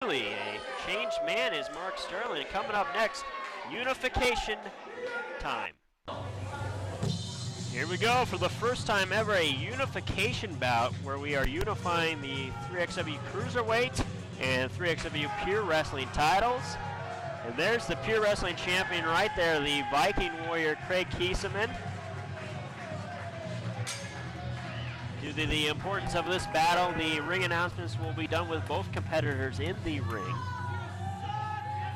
A changed man is Mark Sterling. Coming up next, unification time. Here we go for the first time ever, a unification bout where we are unifying the 3XW Cruiserweight and 3XW Pure Wrestling titles. And there's the Pure Wrestling champion right there, the Viking warrior Kraig Keesaman. Due to the importance of this battle, the ring announcements will be done with both competitors in the ring.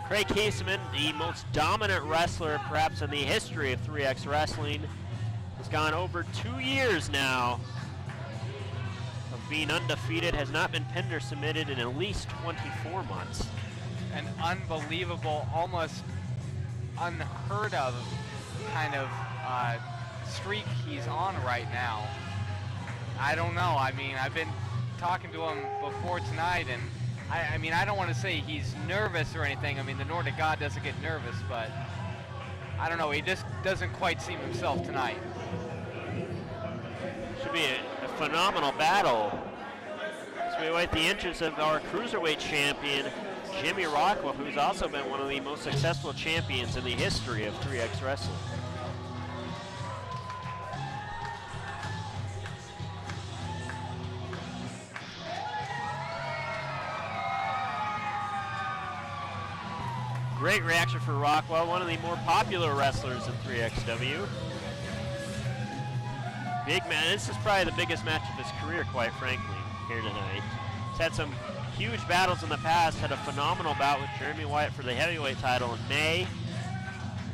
Kraig Keesaman, the most dominant wrestler perhaps in the history of 3X Wrestling, has gone over 2 years now of being undefeated, has not been pinned or submitted in at least 24 months. An unbelievable, almost unheard of kind of streak he's on right now. I don't know. I mean, I've been talking to him before tonight, and I mean, I don't want to say he's nervous or anything. I mean, the Nordic God doesn't get nervous, but I don't know. He just doesn't quite seem himself tonight. Should be a phenomenal battle. So we await the entrance of our Cruiserweight champion, Jimmy Rockwell, who's also been one of the most successful champions in the history of 3X Wrestling. Great reaction for Rockwell, one of the more popular wrestlers in 3XW. Big man, this is probably the biggest match of his career, quite frankly, here tonight. He's had some huge battles in the past, had a phenomenal bout with Jeremy Wyatt for the heavyweight title in May.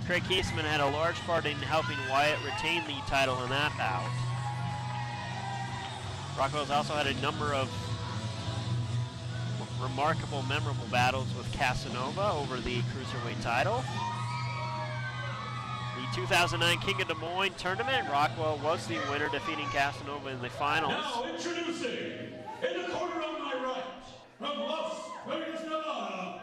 Kraig Keesaman had a large part in helping Wyatt retain the title in that bout. Rockwell's also had a number of remarkable, memorable battles with Casanova over the Cruiserweight title. The 2009 King of Des Moines tournament, Rockwell was the winner, defeating Casanova in the finals. Now introducing, in the corner on my right, from Las Vegas, Nevada,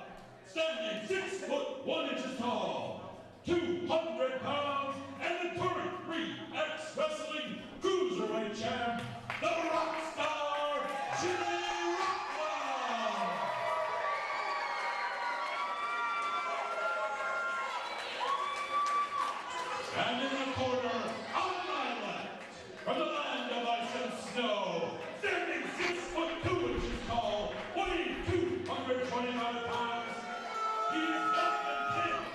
standing 6 foot 1 inches tall, 200 pounds, and the current 3X Wrestling Cruiserweight champ, the Rockstar, Jimmy Rockwell. And in the corner on my left, from the land of ice and snow, standing 6 foot 2 inches tall, weighing 225 pounds, he's not been kicked,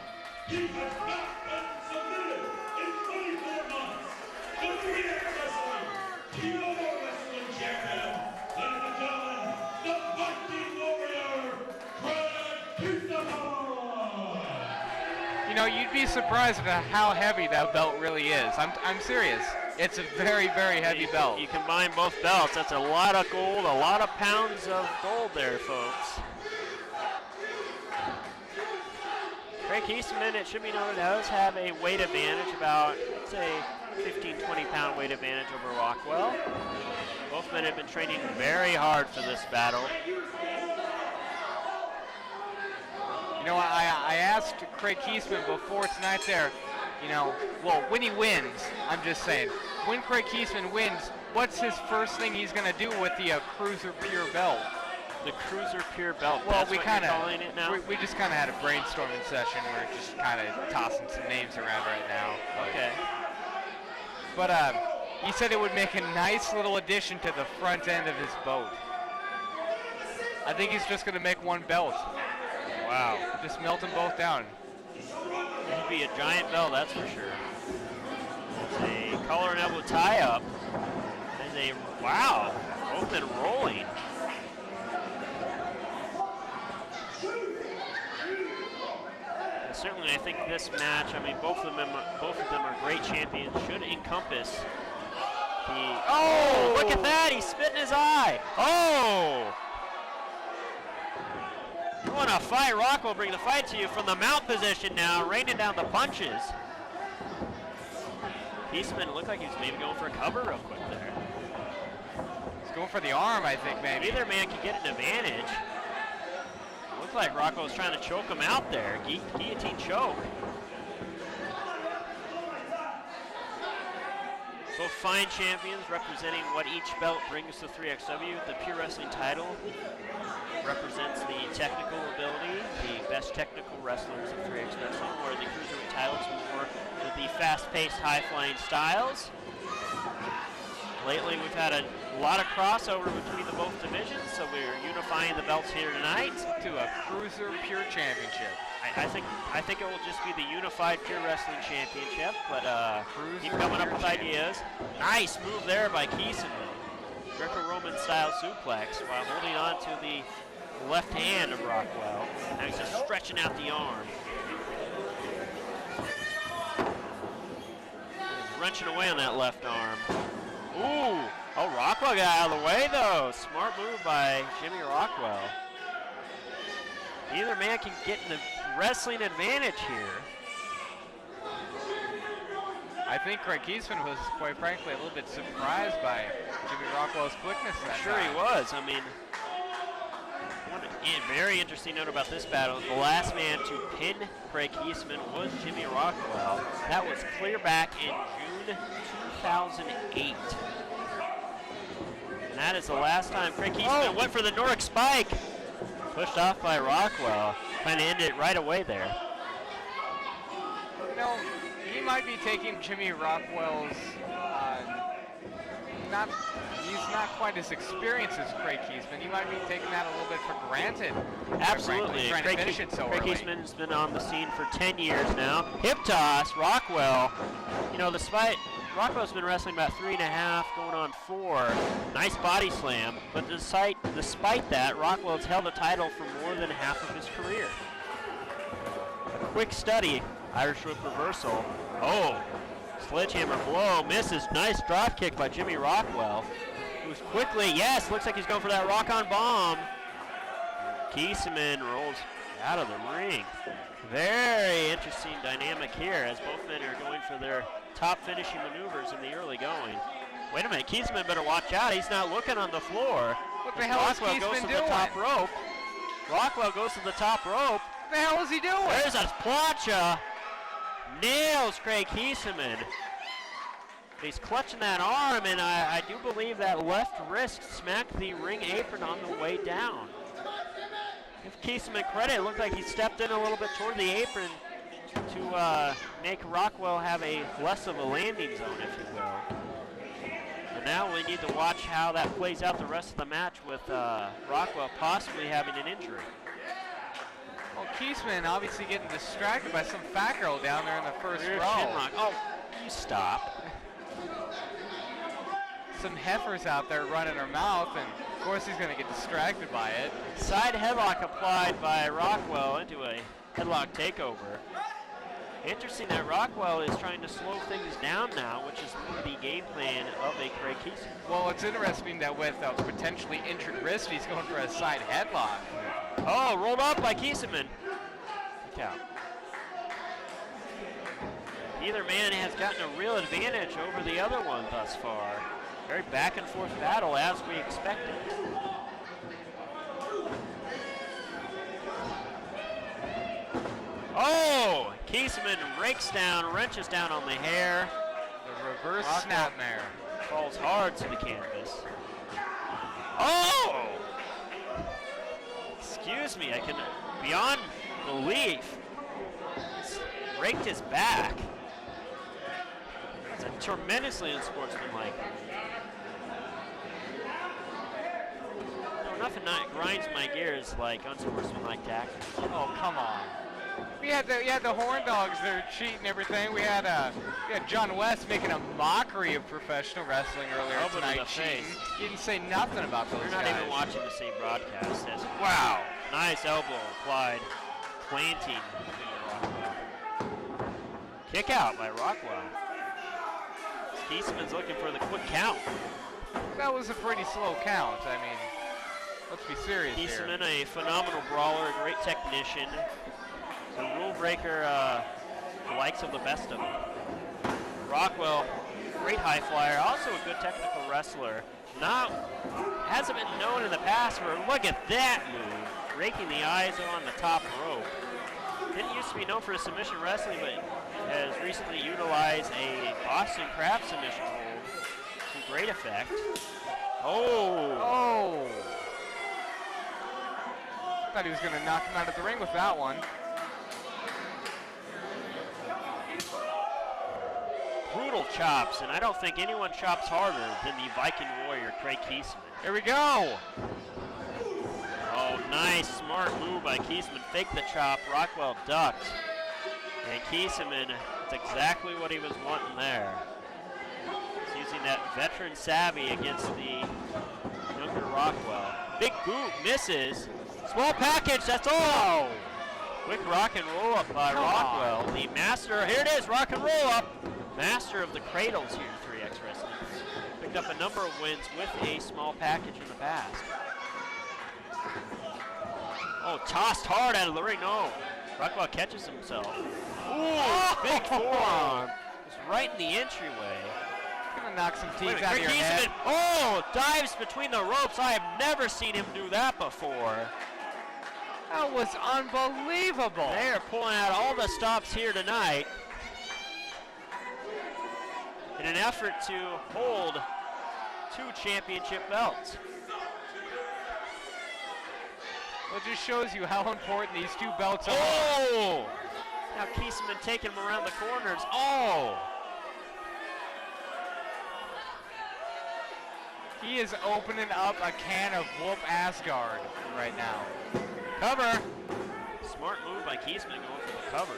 he has not been submitted in 24 months. The 3X Wrestling, Pure Wrestling champion, ladies and gentlemen, the Viking warrior, Kraig Keesaman. You know, you'd be surprised at how heavy that belt really is. I'm serious. It's a very, very heavy belt. You combine both belts, that's a lot of gold, a lot of pounds of gold there, folks. Kraig Keesaman, it should be noted, does have a weight advantage, about, let's say, 15, 20-pound weight advantage over Rockwell. Both men have been training very hard for this battle. You know, I asked Kraig Keesaman before tonight there, you know, well, when he wins, I'm just saying, when Kraig Keesaman wins, what's his first thing he's going to do with the Cruiser Pure belt? The Cruiser Pure belt, well, that's we what kind you're calling it now? we just kind of had a brainstorming session. We're just kind of tossing some names around right now. Okay. But he said it would make a nice little addition to the front end of his boat. I think he's just going to make one belt. Wow. Just melt them both down. It would be a giant belt, that's for sure. It's a collar and elbow tie-up. And a, wow, both men rolling. And certainly I think this match, I mean, both of them are great champions, should encompass the, oh, look at that, he spit in his eye. Oh! You want to fight, Rockwell bring the fight to you from the mount position now, raining down the punches. Keesaman looked like he was maybe going for a cover real quick there. He's going for the arm, I think, maybe. Either man can get an advantage. Looked like Rockwell was trying to choke him out there. Guillotine choke. Both fine champions representing what each belt brings to 3XW. The Pure Wrestling title represents the technical ability, the best technical wrestlers of 3X Wrestling, where the Cruiserweight titles more the fast-paced, high-flying styles. Lately, we've had a lot of crossover between the both divisions, so we're unifying the belts here tonight to a Cruiser Pure Championship. I think it will just be the unified Pure Wrestling Championship, but keep coming up with ideas. Nice move there by Keesaman. Greco-Roman style suplex while holding on to the left hand of Rockwell. Now he's just stretching out the arm. He's wrenching away on that left arm. Ooh! Oh, Rockwell got out of the way though. Smart move by Jimmy Rockwell. Either man can get in the wrestling advantage here. I think Kraig Keesaman was, quite frankly, a little bit surprised by Jimmy Rockwell's quickness that Sure time. he was. I mean, one very interesting note about this battle, the last man to pin Kraig Keesaman was Jimmy Rockwell. That was clear back in June 2008. And that is the last time Kraig Keesaman went for the Nordic spike. Pushed off by Rockwell. Trying to end it right away there. You know, he might be taking Jimmy Rockwell's, he's not quite as experienced as Kraig Keesaman. He might be taking that a little bit for granted. Absolutely. Trying to finish it so Kraig early. Keesaman's been on the scene for 10 years now. Hip toss, Rockwell. You know, despite Rockwell's been wrestling about 3.5, going on 4. Nice body slam, but despite that, Rockwell's held the title for more than half of his career. A quick study, Irish whip reversal. Oh, sledgehammer blow, misses. Nice drop kick by Jimmy Rockwell. Who's quickly, yes, looks like he's going for that rock-on bomb. Keesaman rolls out of the ring. Very interesting dynamic here as both men are going for their top finishing maneuvers in the early going. Wait a minute, Keesaman better watch out. He's not looking on the floor. What the hell is Rockwell goes Keesaman to doing? the top rope. Rockwell goes to the top rope. What the hell is he doing? There's a plancha. Nails Kraig Keesaman. He's clutching that arm, and I do believe that left wrist smacked the ring apron on the way down. Give Keesaman credit, it looked like he stepped in a little bit toward the apron to make Rockwell have a less of a landing zone, if you will. And now we need to watch how that plays out the rest of the match with Rockwell possibly having an injury. Well, Keesaman obviously getting distracted by some fat girl down there in the first Rear row. shin lock. Oh, you stop. Some heifers out there running her mouth, and of course he's going to get distracted by it. Side headlock applied by Rockwell into a headlock takeover. Interesting that Rockwell is trying to slow things down now, which is the game plan of a Kraig Keesaman. Well, it's interesting that with a potentially injured wrist, he's going for a side headlock. Oh, rolled up by Keesaman. Kick out. Either man has gotten a real advantage over the other one thus far. Very back and forth battle as we expected. Oh, Keesaman rakes down, wrenches down on the hair. The reverse Rockwell snapmare. falls hard to the canvas. Oh! Excuse me, I can, beyond belief, he's raked his back. That's a tremendously unsportsmanlike. No, nothing grinds my gears like unsportsmanlike tactics. Oh, come on. We had the horn dogs that are cheating everything. We had John West making a mockery of professional wrestling earlier Elbow to tonight. the face. He didn't say nothing about those You're not guys. even watching the same broadcast as, wow, nice elbow applied, planting Rockwell. Kick out by Rockwell. Keesaman's looking for the quick count. That was a pretty slow count. I mean, let's be serious here. Keesaman, a phenomenal brawler, a great technician, a rule breaker, the likes of the best of them. Rockwell, great high flyer, also a good technical wrestler. Hasn't been known in the past for, look at that move, raking the eyes on the top rope. Didn't used to be known for his submission wrestling, but has recently utilized a Boston Crab submission hold great effect. Oh! Oh! Thought he was going to knock him out of the ring with that one. Brutal chops, and I don't think anyone chops harder than the Viking warrior, Kraig Keesaman. Here we go! Oh, nice, smart move by Keesaman. Faked the chop, Rockwell ducked. And Keesaman, that's exactly what he was wanting there. He's using that veteran savvy against the younger Rockwell. Big boot, misses. Small package, that's all! Quick rock and roll up by Rockwell. The master, here it is, rock and roll up. Master of the cradles here in 3X Wrestling. Picked up a number of wins with a small package in the past. Oh, tossed hard out of the ring, no. Rockwell catches himself. Ooh, big forearm. Just right in the entryway. Gonna knock some teeth Wait, out of your head. Oh, dives between the ropes. I have never seen him do that before. That was unbelievable. They are pulling out all the stops here tonight in an effort to hold 2 championship belts. Well, it just shows you how important these 2 belts are. Oh! Now Keesaman taking him around the corners. Oh! He is opening up a can of whoop Asgard right now. Cover. Smart move by Keesaman going for the cover.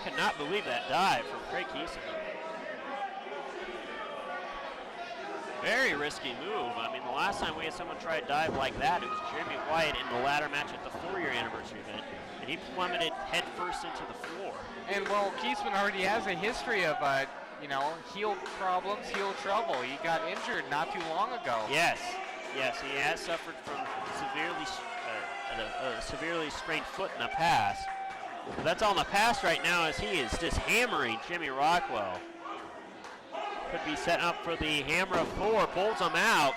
Cannot believe that dive from Kraig Keesaman. Very risky move. I mean, the last time we had someone try a dive like that, it was Jimmy White in the ladder match at the 4-year anniversary event, and he plummeted head first into the floor. And well, Keesaman already has a history of, heel problems, heel trouble. He got injured not too long ago. Yes, he has suffered from a severely sprained foot in the past. But that's all in the past right now as he is just hammering Jimmy Rockwell. Could be setting up for the hammer of Thor, pulls him out.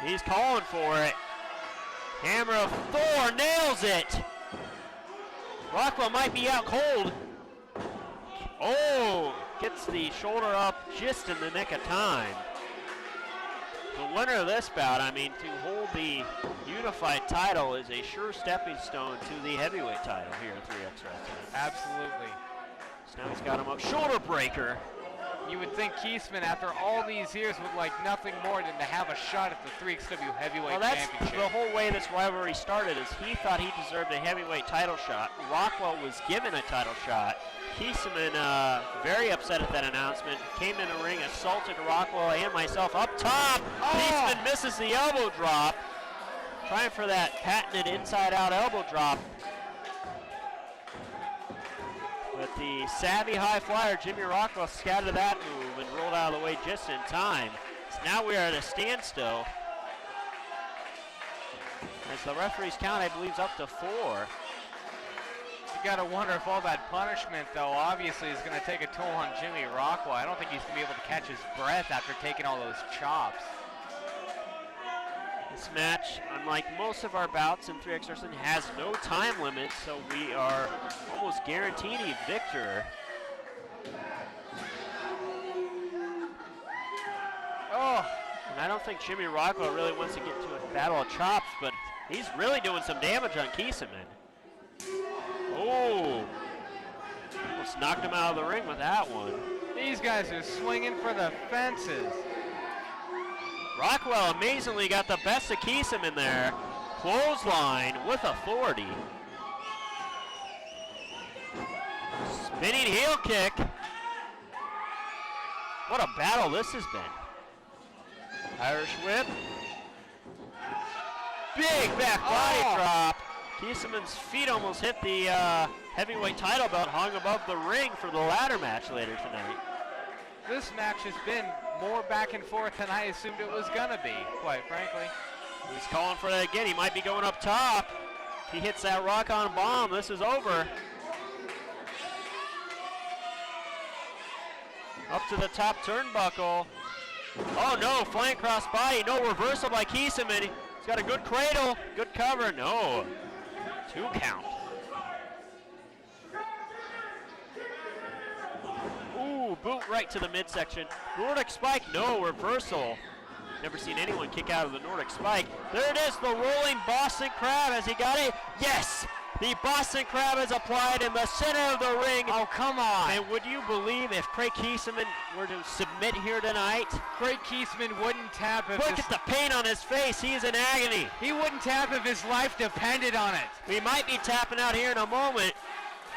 He's calling for it. Hammer of Thor, nails it. Rockwell might be out cold. Oh, gets the shoulder up just in the nick of time. The winner of this bout, I mean, to hold the unified title is a sure stepping stone to the heavyweight title here at 3X Wrestling. Absolutely. So now he's got him up, shoulder breaker. You would think Keesaman, after all these years, would like nothing more than to have a shot at the 3XW Heavyweight Well, that's Championship. the whole way this rivalry started, is he thought he deserved a heavyweight title shot. Rockwell was given a title shot. Keesaman, very upset at that announcement, came in the ring, assaulted Rockwell and myself up top. Keesaman misses the elbow drop. Trying for that patented inside-out elbow drop. But the savvy high flyer, Jimmy Rockwell, scouted that move and rolled out of the way just in time. So now we are at a standstill. As the referee's count, I believe, is up to 4. You gotta wonder if all that punishment, though, obviously is gonna take a toll on Jimmy Rockwell. I don't think he's gonna be able to catch his breath after taking all those chops. This match, unlike most of our bouts in 3X Wrestling, has no time limit, so we are almost guaranteed a victor. Oh, And I don't think Jimmy Rockwell really wants to get to a battle of chops, but he's really doing some damage on Keesaman. Oh, almost knocked him out of the ring with that one. these guys are swinging for the fences. Rockwell amazingly got the best of Keesaman there. Clothesline with authority. Spinning heel kick. What a battle this has been. Irish whip. Big back body drop. Keesaman's feet almost hit the heavyweight title belt hung above the ring for the ladder match later tonight. This match has been more back and forth than I assumed it was gonna be, quite frankly. He's calling for that again. He might be going up top. If he hits that rock-on bomb, this is over. Up to the top turnbuckle. Oh no, flying cross body. No reversal by Keesaman. He's got a good cradle, good cover. No, 2 count. Ooh, boot right to the midsection. Nordic spike, no reversal. Never seen anyone kick out of the Nordic spike. There it is, the rolling Boston Crab. Has he got it? Yes! The Boston Crab is applied in the center of the ring. Oh, come on. And would you believe if Kraig Keesaman were to submit here tonight? Kraig Keesaman wouldn't tap if Look at the pain on his face. He's in agony. he wouldn't tap if his life depended on it. We might be tapping out here in a moment.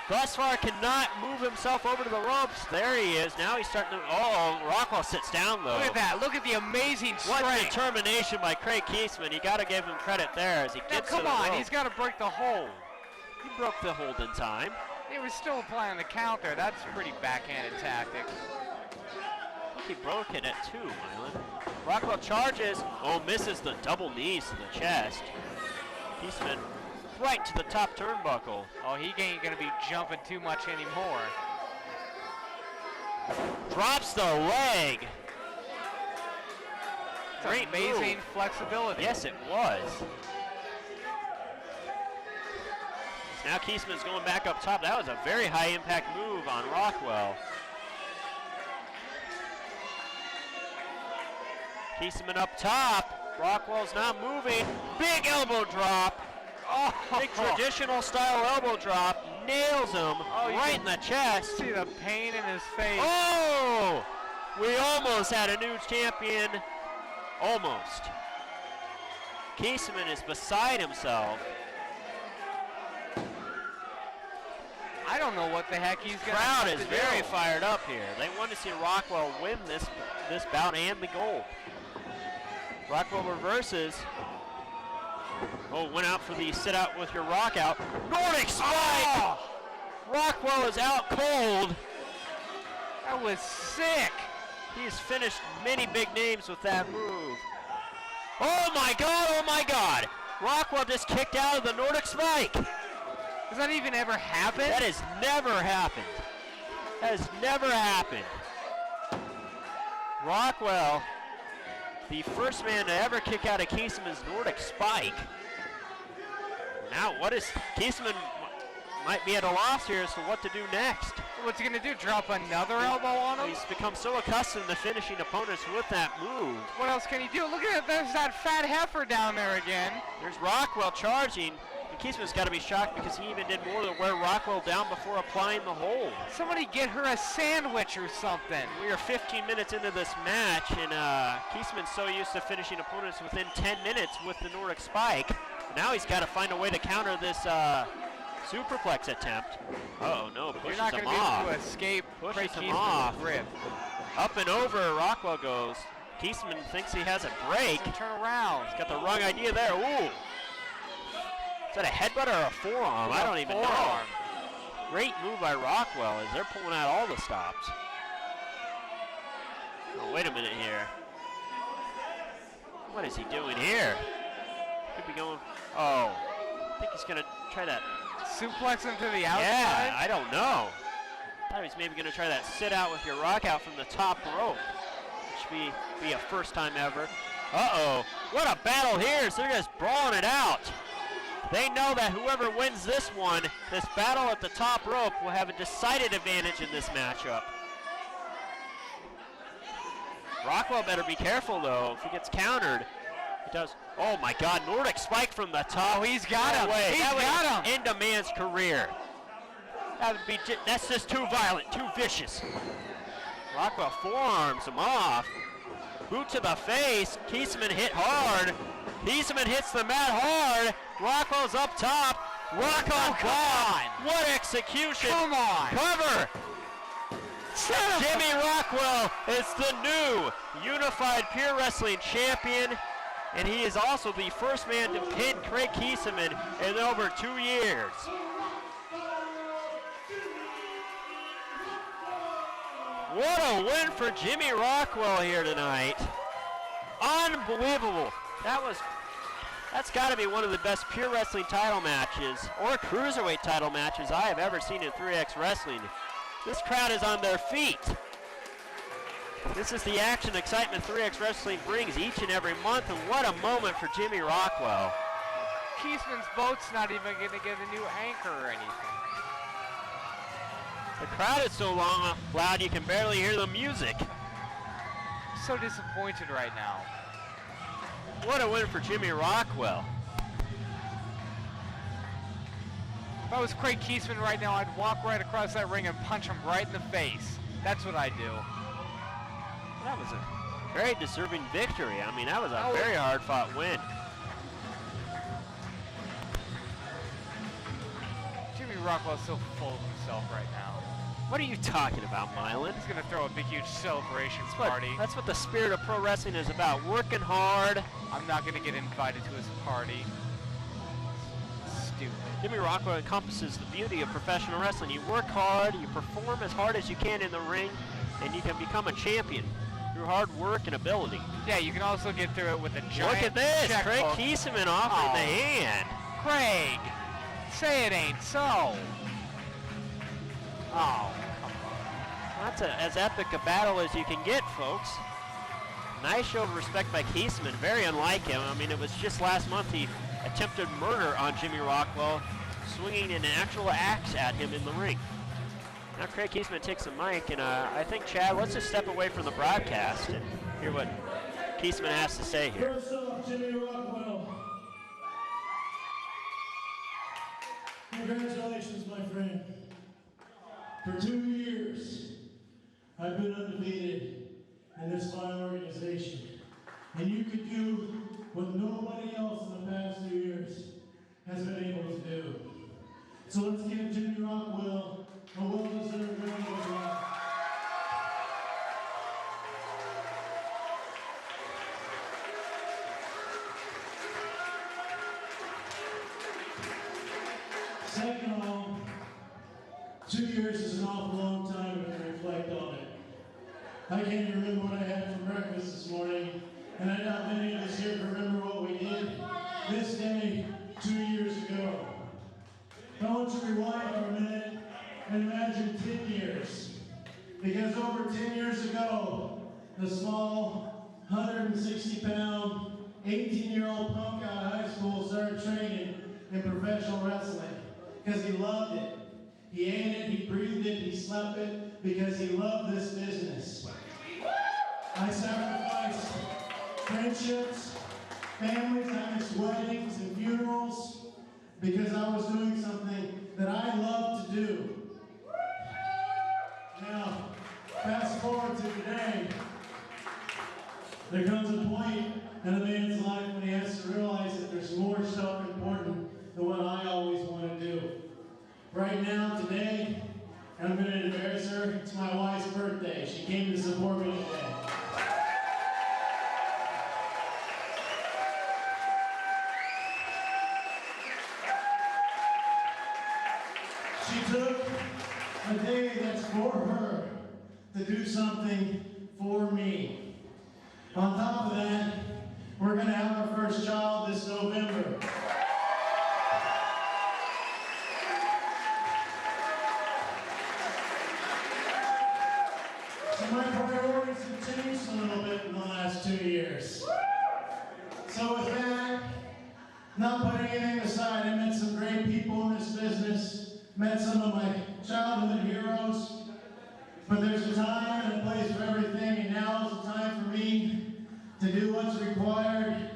Thus far cannot move himself over to the ropes. There he is. Now he's starting to, oh, Rockwell sits down though. Look at that. Look at the amazing What strength. determination by Kraig Keesaman. You got to give him credit there as he Now, gets to come the on. rope. He's got to break the hold. He broke the hold in time. He was still applying the counter. That's a pretty backhanded tactic. I think he broke it at 2, Mylan. Rockwell charges. Oh, misses the double knees to the chest. Keesaman right to the top turnbuckle. Oh, he ain't going to be jumping too much anymore. Drops the leg. It's Great amazing move. flexibility. Yes, it was. Now Keesaman's going back up top. That was a very high impact move on Rockwell. Keesaman up top. Rockwell's not moving. Big elbow drop. Oh, Big traditional style elbow drop. Nails him you right can in the chest. see the pain in his face. Oh! We almost had a new champion. Almost. Keesaman is beside himself. I don't know what the heck he's going to Crowd do. is very fired up here. They want to see Rockwell win this bout and the gold. Rockwell reverses. Oh, went out for the sit out with your rock out. Nordic spike! Oh! Rockwell is out cold. That was sick. He's finished many big names with that move. Oh my God, oh my God. Rockwell just kicked out of the Nordic spike. Does that even ever happen? That has never happened. That has never happened. Rockwell, the first man to ever kick out of Keesaman's Nordic spike. Now what is, Keesaman might be at a loss here as to what to do next. What's he going to do, drop another elbow on him? He's become so accustomed to finishing opponents with that move. What else can he do? Look at it, there's that fat heifer down there again. There's Rockwell charging. And Keesaman's got to be shocked because he even did more than wear Rockwell down before applying the hold. Somebody get her a sandwich or something. We are 15 minutes into this match, and Keesaman's so used to finishing opponents within 10 minutes with the Nordic spike. Now he's got to find a way to counter this superplex attempt. Oh no, pushes You're not him going to be off. able to escape Pushes Kraig him off. Keesaman's grip. Up and over, Rockwell goes. Keesaman thinks he has a break. Turn around. He's got the wrong idea there. Ooh. Is that a headbutt or a forearm? I don't even know. Great move by Rockwell as they're pulling out all the stops. Oh, wait a minute here. What is he doing here? Could be going, oh. I think he's going to try that. Suplex him to the outside? Yeah, I don't know. I thought he was maybe going to try that sit out with your rock out from the top rope. Which should be a first time ever. Uh-oh. What a battle here. So they're just brawling it out. They know that whoever wins this one, this battle at the top rope, will have a decided advantage in this matchup. Rockwell better be careful, though. If he gets countered, he does. Oh, my God. Nordic spike from the top. Oh, he's got him. Way. He's got him. End a man's career. That would be. That's just too violent, too vicious. Rockwell forearms him off. Boot to the face. Keesaman hit hard. Keesaman hits the mat hard. Rockwell's up top. Rockwell gone. What execution. Come on. Cover. Jimmy Rockwell is the new Unified Pure Wrestling Champion, and he is also the first man to pin Kraig Keesaman in over 2 years. What a win for Jimmy Rockwell here tonight. Unbelievable. That's got to be one of the best pure wrestling title matches or cruiserweight title matches I have ever seen in 3X Wrestling. This crowd is on their feet. This is the action, excitement 3X Wrestling brings each and every month, and what a moment for Jimmy Rockwell. Keesaman's boat's not even going to get a new anchor or anything. The crowd is so loud you can barely hear the music. So disappointed right now. What a win for Jimmy Rockwell. If I was Kraig Keesaman right now, I'd walk right across that ring and punch him right in the face. That's what I do. That was a very deserving victory. I mean, that was a very hard-fought win. Jimmy Rockwell's so full of himself right now. What are you talking about, Mylan? He's gonna throw a big, huge celebration party. That's what the spirit of pro wrestling is about, working hard. I'm not gonna get invited to his party. Stupid. Jimmy Rockwell encompasses the beauty of professional wrestling. You work hard, you perform as hard as you can in the ring, and you can become a champion through hard work and ability. Yeah, you can also get through it with a giant Look at this, Kraig checkbook. Keesaman offering the hand. Kraig, say it ain't so. Oh, come on. That's as epic a battle as you can get, folks. Nice show of respect by Keesaman, very unlike him. I mean, it was just last month he attempted murder on Jimmy Rockwell, swinging an actual axe at him in the ring. Now Kraig Keesaman takes the mic, and I think, Chad, let's just step away from the broadcast and hear what Keesaman has to say here. First off, Jimmy Rockwell. Congratulations, my friend. For 2 years, I've been undefeated in this fine organization. And you could do what nobody else in the past 2 years has been able to do. So let's give Jimmy Rockwell a well-deserved round of applause. Second of all, 2 years is an awful long time to reflect on it. I can't even remember what I had for breakfast this morning, and I doubt many of us here can remember what we did this day 2 years ago. I want you to rewind for a minute and imagine 10 years. Because over 10 years ago, the small, 160-pound, 18-year-old punk out of high school started training in professional wrestling because he loved it. He ate it, he breathed it, he slept it because he loved this business. I sacrificed friendships, families, I missed weddings and funerals because I was doing something that I love to do. Now, fast forward to today, there comes a point in a man's life when he has to realize that there's more stuff important than what I always want to do. Right now, today, I'm going to embarrass her. It's my wife's birthday. She came to support me today. She took a day that's for her to do something for me. On top of that, we're going to have our first child this November. So my priorities have changed a little bit in the last 2 years. So with that, not putting anything aside, I met some great people in this business, met some of my childhood heroes, but there's a time and a place for everything, and now is the time for me to do what's required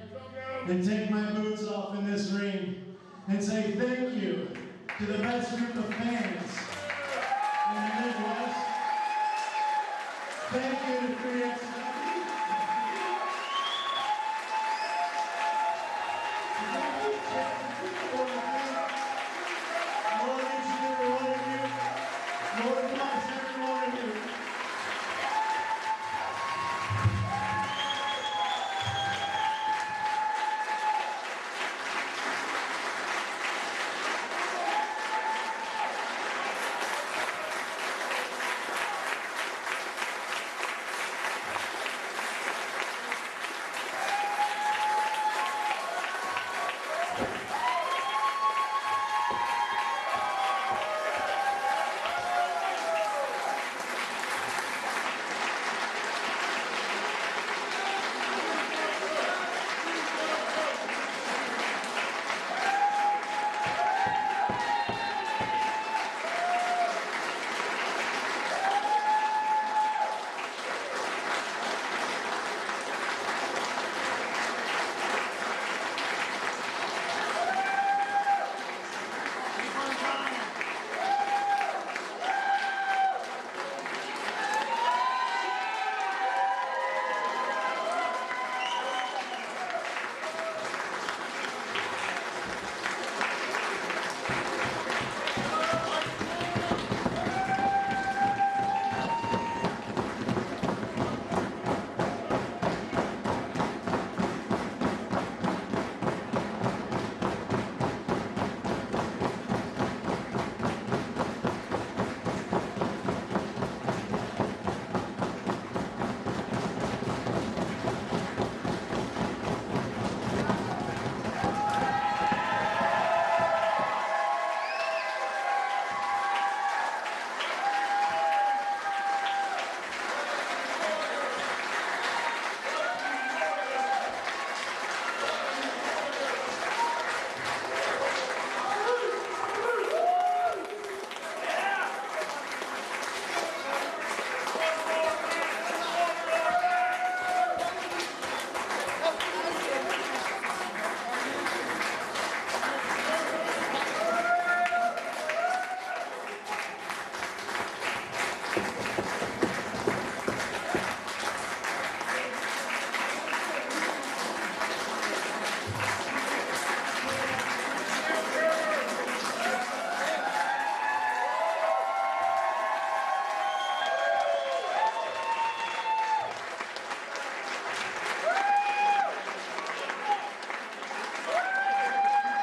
and take my boots off in this ring and say thank you to the best group of fans in the Midwest. Thank you to 3X